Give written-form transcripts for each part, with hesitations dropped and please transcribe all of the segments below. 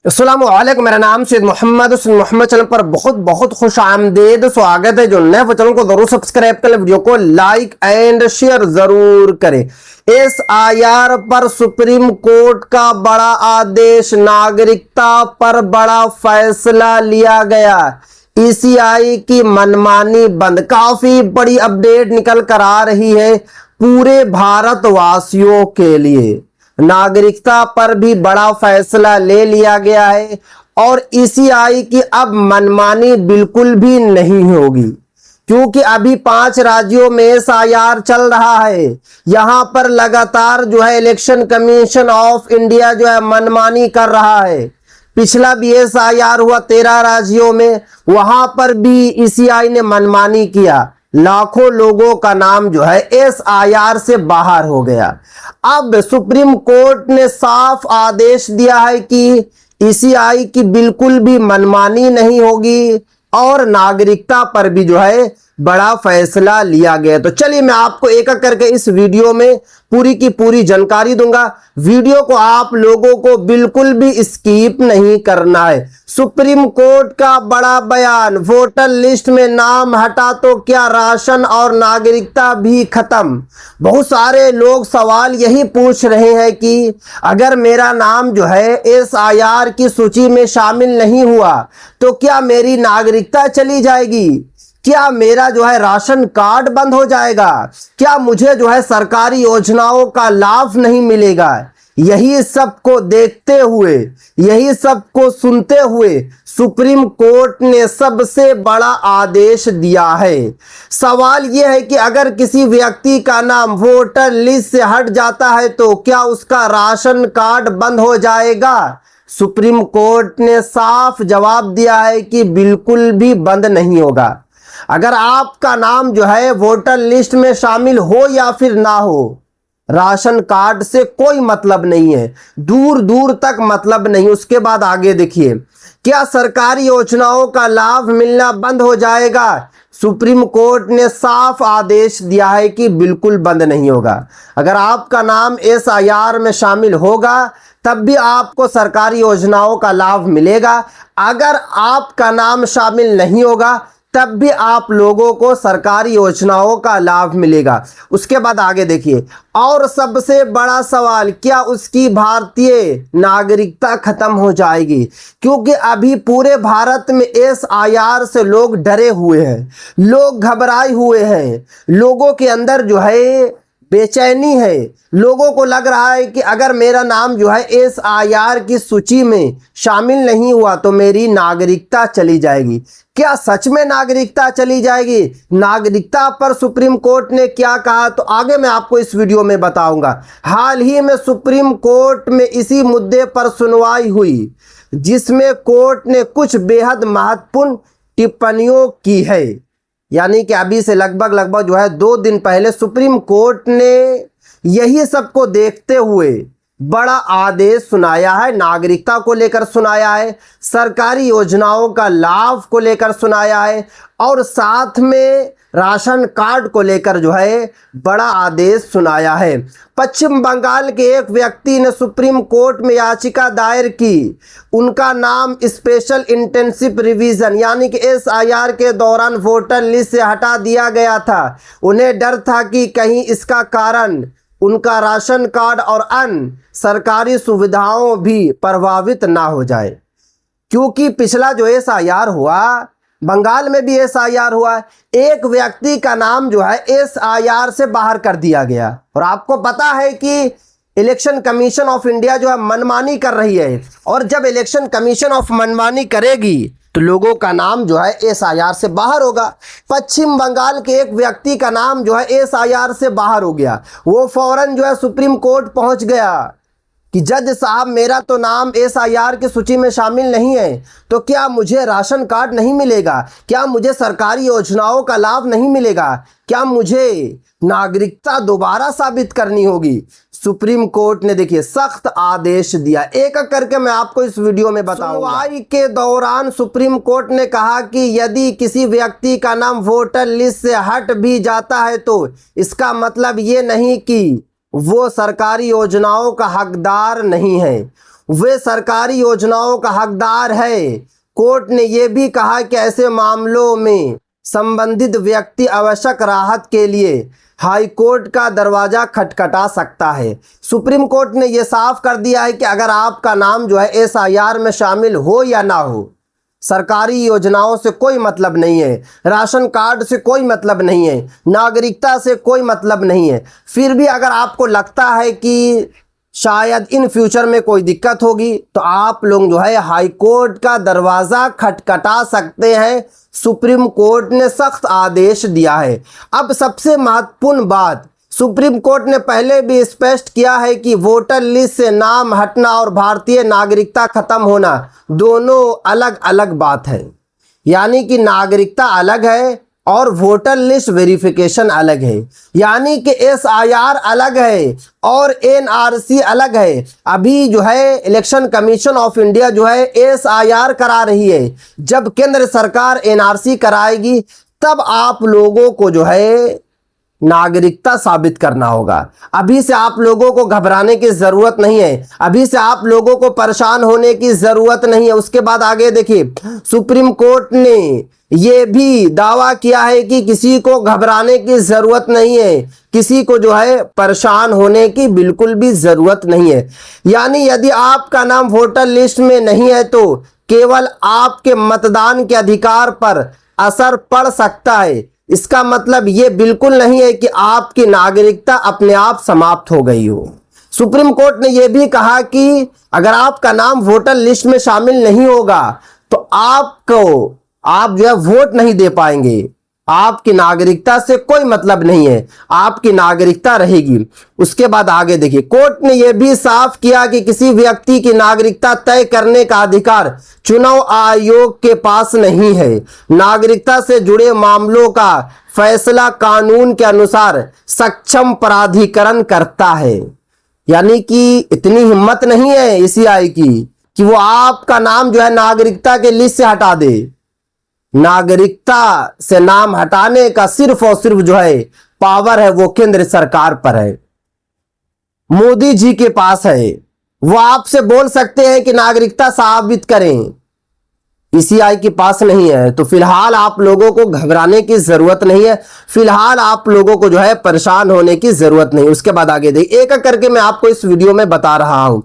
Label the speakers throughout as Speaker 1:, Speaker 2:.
Speaker 1: अस्सलामुअलैकुम, मेरा नाम सैयद मोहम्मद चैनल पर बहुत बहुत खुश आमदेद स्वागत है। जो नए चैनल को जरूर सब्सक्राइब करें, वीडियो को लाइक एंड शेयर जरूर करें। एसआईआर पर सुप्रीम कोर्ट का बड़ा आदेश, नागरिकता पर बड़ा फैसला लिया गया। ईसीआई की मनमानी बंद, काफी बड़ी अपडेट निकल कर आ रही है पूरे भारतवासियों के लिए। नागरिकता पर भी बड़ा फैसला ले लिया गया है और ईसीआई की अब मनमानी बिल्कुल भी नहीं होगी, क्योंकि अभी 5 राज्यों में एसआईआर चल रहा है। यहां पर लगातार जो है इलेक्शन कमीशन ऑफ इंडिया जो है मनमानी कर रहा है। पिछला भी एसआईआर हुआ 13 राज्यों में, वहां पर भी ईसीआई ने मनमानी किया। लाखों लोगों का नाम जो है एसआईआर से बाहर हो गया। अब सुप्रीम कोर्ट ने साफ आदेश दिया है कि ईसीआई की बिल्कुल भी मनमानी नहीं होगी और नागरिकता पर भी जो है बड़ा फैसला लिया गया। तो चलिए मैं आपको एक एक करके इस वीडियो में पूरी की पूरी जानकारी दूंगा। वीडियो को आप लोगों को बिल्कुल भी स्किप नहीं करना है। सुप्रीम कोर्ट का बड़ा बयान, वोटर लिस्ट में नाम हटा तो क्या राशन और नागरिकता भी खत्म। बहुत सारे लोग सवाल यही पूछ रहे हैं कि अगर मेरा नाम जो है एसआईआर की सूची में शामिल नहीं हुआ तो क्या मेरी नागरिकता चली जाएगी, क्या मेरा जो है राशन कार्ड बंद हो जाएगा, क्या मुझे जो है सरकारी योजनाओं का लाभ नहीं मिलेगा। यही सब को देखते हुए, यही सब को सुनते हुए सुप्रीम कोर्ट ने सबसे बड़ा आदेश दिया है। सवाल यह है कि अगर किसी व्यक्ति का नाम वोटर लिस्ट से हट जाता है तो क्या उसका राशन कार्ड बंद हो जाएगा। सुप्रीम कोर्ट ने साफ जवाब दिया है कि बिल्कुल भी बंद नहीं होगा। अगर आपका नाम जो है वोटर लिस्ट में शामिल हो या फिर ना हो, राशन कार्ड से कोई मतलब नहीं है, दूर दूर तक मतलब नहीं। उसके बाद आगे देखिए, क्या सरकारी योजनाओं का लाभ मिलना बंद हो जाएगा। सुप्रीम कोर्ट ने साफ आदेश दिया है कि बिल्कुल बंद नहीं होगा। अगर आपका नाम एसआईआर में शामिल होगा तब भी आपको सरकारी योजनाओं का लाभ मिलेगा। अगर आपका नाम शामिल नहीं होगा तब भी आप लोगों को सरकारी योजनाओं का लाभ मिलेगा। उसके बाद आगे देखिए, और सबसे बड़ा सवाल, क्या उसकी भारतीय नागरिकता खत्म हो जाएगी। क्योंकि अभी पूरे भारत में एसआईआर से लोग डरे हुए हैं, लोग घबराए हुए हैं, लोगों के अंदर जो है बेचैनी है। लोगों को लग रहा है कि अगर मेरा नाम जो है एसआईआर की सूची में शामिल नहीं हुआ तो मेरी नागरिकता चली जाएगी। क्या सच में नागरिकता चली जाएगी। नागरिकता पर सुप्रीम कोर्ट ने क्या कहा तो आगे मैं आपको इस वीडियो में बताऊंगा। हाल ही में सुप्रीम कोर्ट में इसी मुद्दे पर सुनवाई हुई, जिसमें कोर्ट ने कुछ बेहद महत्वपूर्ण टिप्पणियों की है। यानी कि अभी से लगभग जो है 2 दिन पहले सुप्रीम कोर्ट ने यही सबको देखते हुए बड़ा आदेश सुनाया है। नागरिकता को लेकर सुनाया है, सरकारी योजनाओं का लाभ को लेकर सुनाया है और साथ में राशन कार्ड को लेकर जो है बड़ा आदेश सुनाया है। पश्चिम बंगाल के एक व्यक्ति ने सुप्रीम कोर्ट में याचिका दायर की। उनका नाम स्पेशल इंटेंसिव रिवीजन यानी कि एसआईआर के दौरान वोटर लिस्ट से हटा दिया गया था। उन्हें डर था कि कहीं इसका कारण उनका राशन कार्ड और अन्य सरकारी सुविधाओं भी प्रभावित ना हो जाए। क्योंकि पिछला जो एसआईआर हुआ, बंगाल में भी एसआईआर हुआ, एक व्यक्ति का नाम जो है एसआईआर से बाहर कर दिया गया। और आपको पता है कि इलेक्शन कमीशन ऑफ इंडिया जो है मनमानी कर रही है, और जब इलेक्शन कमीशन ऑफ मनमानी करेगी तो लोगों का नाम जो है एसआईआर से बाहर होगा। पश्चिम बंगाल के एक व्यक्ति का नाम जो है एसआईआर से बाहर हो गया। वो फौरन जो है सुप्रीम कोर्ट पहुंच गया कि जज साहब, मेरा तो नाम एसआईआर की सूची में शामिल नहीं है, तो क्या मुझे राशन कार्ड नहीं मिलेगा, क्या मुझे सरकारी योजनाओं का लाभ नहीं मिलेगा, क्या मुझे नागरिकता दोबारा साबित करनी होगी। सुप्रीम कोर्ट ने देखिए सख्त आदेश दिया। एक एक करके मैं आपको इस वीडियो में बताऊंगा। सुनवाई के दौरान सुप्रीम कोर्ट ने कहा कि यदि किसी व्यक्ति का नाम वोटर लिस्ट से हट भी जाता है तो इसका मतलब ये नहीं कि वो सरकारी योजनाओं का हकदार नहीं है। वे सरकारी योजनाओं का हकदार है। कोर्ट ने यह भी कहा कि ऐसे मामलों में संबंधित व्यक्ति आवश्यक राहत के लिए हाई कोर्ट का दरवाजा खटखटा सकता है। सुप्रीम कोर्ट ने यह साफ कर दिया है कि अगर आपका नाम जो है एसआईआर में शामिल हो या ना हो, सरकारी योजनाओं से कोई मतलब नहीं है, राशन कार्ड से कोई मतलब नहीं है, नागरिकता से कोई मतलब नहीं है, फिर भी अगर आपको लगता है कि शायद इन फ्यूचर में कोई दिक्कत होगी तो आप लोग जो है हाई कोर्ट का दरवाज़ा खटखटा सकते हैं। सुप्रीम कोर्ट ने सख्त आदेश दिया है। अब सबसे महत्वपूर्ण बात, सुप्रीम कोर्ट ने पहले भी स्पष्ट किया है कि वोटर लिस्ट से नाम हटना और भारतीय नागरिकता खत्म होना दोनों अलग अलग बात है। यानी कि नागरिकता अलग है और वोटर लिस्ट वेरिफिकेशन अलग है। यानी कि एसआईआर अलग है और एनआरसी अलग है। अभी जो है इलेक्शन कमीशन ऑफ इंडिया जो है एसआईआर करा रही है, जब केंद्र सरकार एनआरसी कराएगी तब आप लोगों को जो है नागरिकता साबित करना होगा। अभी से आप लोगों को घबराने की जरूरत नहीं है, अभी से आप लोगों को परेशान होने की जरूरत नहीं है। उसके बाद आगे देखिए, सुप्रीम कोर्ट ने यह भी दावा किया है कि किसी को घबराने की जरूरत नहीं है, किसी को जो है परेशान होने की बिल्कुल भी जरूरत नहीं है। यानी यदि आपका नाम वोटर लिस्ट में नहीं है तो केवल आपके मतदान के अधिकार पर असर पड़ सकता है। इसका मतलब ये बिल्कुल नहीं है कि आपकी नागरिकता अपने आप समाप्त हो गई हो। सुप्रीम कोर्ट ने यह भी कहा कि अगर आपका नाम वोटर लिस्ट में शामिल नहीं होगा तो आप जो है वोट नहीं दे पाएंगे, आपकी नागरिकता से कोई मतलब नहीं है, आपकी नागरिकता रहेगी। उसके बाद आगे देखिए, कोर्ट ने यह भी साफ किया कि किसी व्यक्ति की नागरिकता तय करने का अधिकार चुनाव आयोग के पास नहीं है। नागरिकता से जुड़े मामलों का फैसला कानून के अनुसार सक्षम प्राधिकरण करता है। यानी कि इतनी हिम्मत नहीं है ईसीआई की कि वो आपका नाम जो है नागरिकता के लिस्ट से हटा दे। नागरिकता से नाम हटाने का सिर्फ और सिर्फ जो है पावर है वो केंद्र सरकार पर है, मोदी जी के पास है। वो आपसे बोल सकते हैं कि नागरिकता साबित करें, ईसीआई के पास नहीं है। तो फिलहाल आप लोगों को घबराने की जरूरत नहीं है, फिलहाल आप लोगों को जो है परेशान होने की जरूरत नहीं। उसके बाद आगे देखिए, एक एक करके मैं आपको इस वीडियो में बता रहा हूं।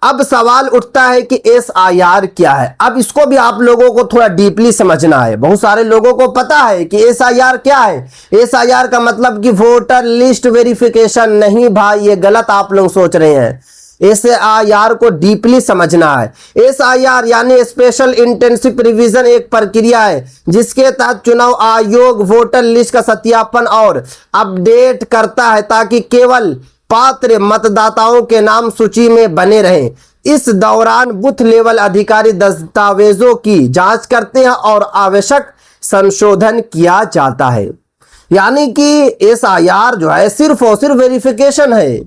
Speaker 1: अब सवाल उठता है कि एसआईआर क्या है। अब इसको भी आप लोगों को थोड़ा डीपली समझना है। बहुत सारे लोगों को पता है कि एसआईआर क्या है। एसआईआर का मतलब कि वोटर लिस्ट वेरिफिकेशन। नहीं भाई, ये गलत आप लोग सोच रहे हैं। एसआईआर को डीपली समझना है। एसआईआर यानी स्पेशल इंटेंसिव रिवीजन एक प्रक्रिया है जिसके तहत चुनाव आयोग वोटर लिस्ट का सत्यापन और अपडेट करता है ताकि केवल पात्र मतदाताओं के नाम सूची में बने रहें। इस दौरान बूथ लेवल अधिकारी दस्तावेजों की जांच करते हैं और आवश्यक संशोधन किया जाता है। यानी कि एसआईआर जो है सिर्फ और सिर्फ वेरिफिकेशन है।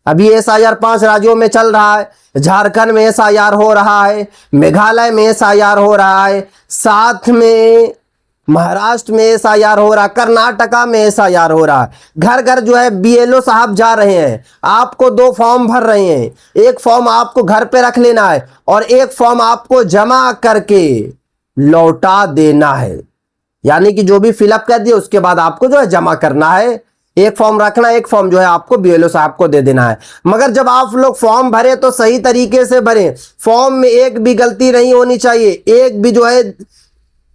Speaker 1: अभी एसआईआर 5 राज्यों में चल रहा है। झारखंड में एसआईआर हो रहा है, मेघालय में एसआईआर हो रहा है, साथ में महाराष्ट्र में एसआईआर हो रहा, कर्नाटका में एसआईआर हो रहा। घर घर जो है बीएलओ साहब जा रहे हैं, आपको 2 फॉर्म भर रहे हैं। एक फॉर्म आपको घर पे रख लेना है और एक फॉर्म आपको जमा करके लौटा देना है। यानी कि जो भी फिलअप कर दिए उसके बाद आपको जो है जमा करना है। एक फॉर्म रखना, एक फॉर्म जो है आपको बीएलओ साहब को दे देना है। मगर जब आप लोग फॉर्म भरे तो सही तरीके से भरें। फॉर्म में एक भी गलती नहीं होनी चाहिए, एक भी जो है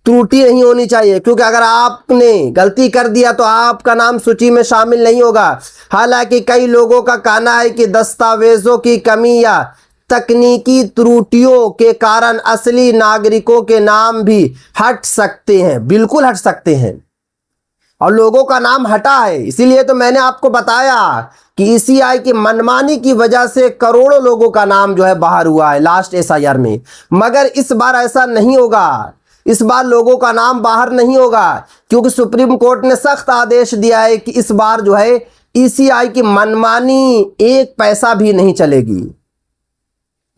Speaker 1: त्रुटि नहीं होनी चाहिए, क्योंकि अगर आपने गलती कर दिया तो आपका नाम सूची में शामिल नहीं होगा। हालांकि कई लोगों का कहना है कि दस्तावेजों की कमी या तकनीकी त्रुटियों के कारण असली नागरिकों के नाम भी हट सकते हैं। बिल्कुल हट सकते हैं और लोगों का नाम हटा है। इसीलिए तो मैंने आपको बताया कि ईसीआई की मनमानी की वजह से करोड़ों लोगों का नाम जो है बाहर हुआ है लास्ट एसआईआर में। मगर इस बार ऐसा नहीं होगा, इस बार लोगों का नाम बाहर नहीं होगा, क्योंकि सुप्रीम कोर्ट ने सख्त आदेश दिया है कि इस बार जो है ईसीआई की मनमानी एक पैसा भी नहीं चलेगी।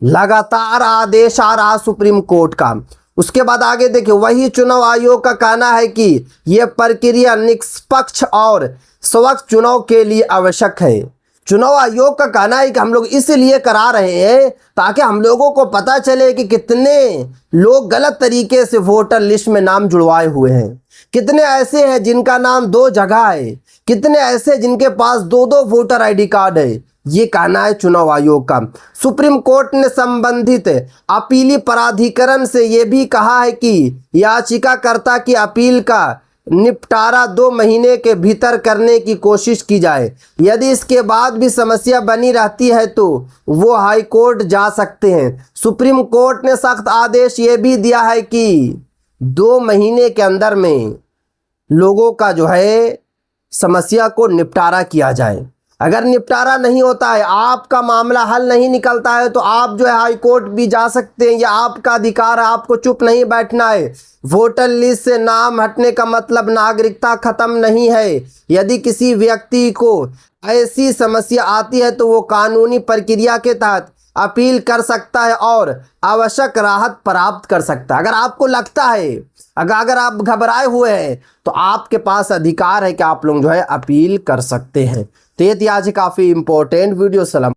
Speaker 1: लगातार आदेश आ रहा सुप्रीम कोर्ट का। उसके बाद आगे देखिए, वही चुनाव आयोग का कहना है कि यह प्रक्रिया निष्पक्ष और स्वच्छ चुनाव के लिए आवश्यक है। चुनाव आयोग का कहना है कि हम लोग इसलिए करा रहे हैं ताकि हम लोगों को पता चले कि कितने लोग गलत तरीके से वोटर लिस्ट में नाम जुड़वाए हुए हैं, कितने ऐसे हैं जिनका नाम दो जगह है, कितने ऐसे जिनके पास दो दो वोटर आईडी कार्ड है। ये कहना है चुनाव आयोग का। सुप्रीम कोर्ट ने संबंधित अपीली प्राधिकरण से ये भी कहा है कि याचिकाकर्ता की अपील का निपटारा 2 महीने के भीतर करने की कोशिश की जाए। यदि इसके बाद भी समस्या बनी रहती है तो वो हाई कोर्ट जा सकते हैं। सुप्रीम कोर्ट ने सख्त आदेश ये भी दिया है कि 2 महीने के अंदर में लोगों का जो है समस्या को निपटारा किया जाए। अगर निपटारा नहीं होता है, आपका मामला हल नहीं निकलता है, तो आप जो है हाई कोर्ट भी जा सकते हैं। यह आपका अधिकार है, आपको चुप नहीं बैठना है। वोटर लिस्ट से नाम हटने का मतलब नागरिकता खत्म नहीं है। यदि किसी व्यक्ति को ऐसी समस्या आती है तो वो कानूनी प्रक्रिया के तहत अपील कर सकता है और आवश्यक राहत प्राप्त कर सकता है। अगर आपको लगता है, अगर आप घबराए हुए हैं, तो आपके पास अधिकार है कि आप लोग जो है अपील कर सकते हैं। तो ये थी आज काफ़ी इंपॉर्टेंट वीडियो। सलाम।